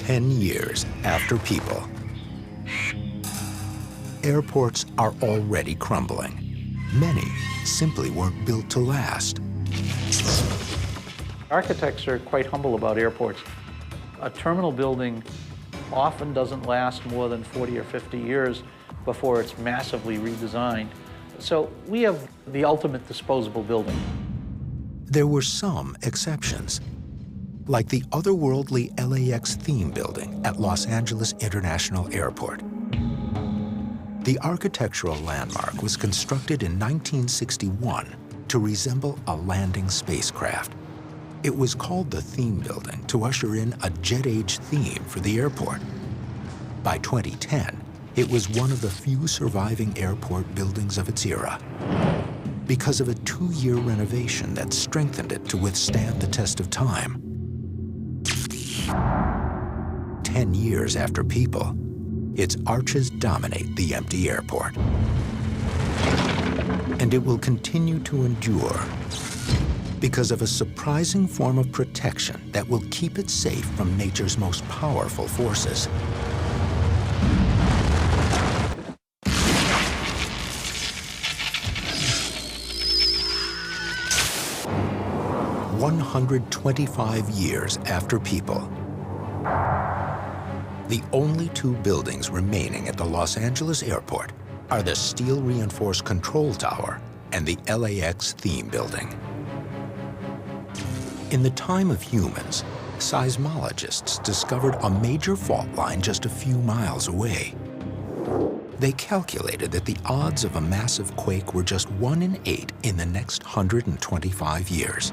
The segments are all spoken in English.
10 years after people. Airports are already crumbling. Many simply weren't built to last. Architects are quite humble about airports. A terminal building often doesn't last more than 40 or 50 years before it's massively redesigned. So we have the ultimate disposable building. There were some exceptions, like the otherworldly LAX theme building at Los Angeles International Airport. The architectural landmark was constructed in 1961 to resemble a landing spacecraft. It was called the theme building to usher in a jet-age theme for the airport. By 2010, it was one of the few surviving airport buildings of its era, because of a 2-year renovation that strengthened it to withstand the test of time. 10 years after people, its arches dominate the empty airport. And it will continue to endure because of a surprising form of protection that will keep it safe from nature's most powerful forces. "125 years after people, the only 2 buildings remaining at the Los Angeles airport are the steel-reinforced control tower and the LAX theme building. In the time of humans, seismologists discovered a major fault line just a few miles away. They calculated that the odds of a massive quake were just 1 in 8 in the next 125 years.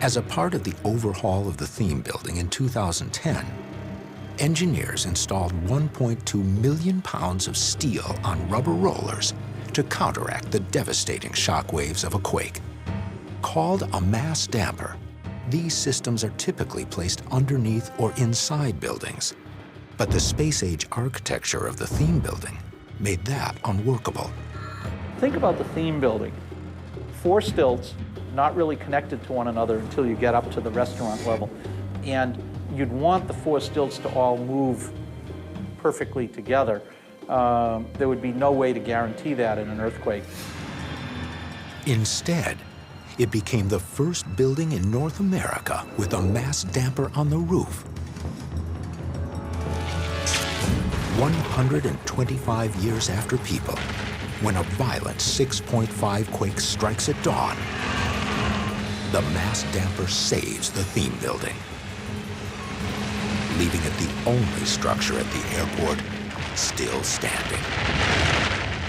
As a part of the overhaul of the theme building in 2010, engineers installed 1.2 million pounds of steel on rubber rollers to counteract the devastating shock waves of a quake. Called a mass damper, these systems are typically placed underneath or inside buildings. But the space-age architecture of the theme building made that unworkable. Think about the theme building. 4 stilts, not really connected to one another until you get up to the restaurant level. And you'd want the 4 stilts to all move perfectly together. There would be no way to guarantee that in an earthquake. Instead, it became the first building in North America with a mass damper on the roof. 125 years after people, when a violent 6.5 quake strikes at dawn, the mass damper saves the theme building, leaving it the only structure at the airport still standing.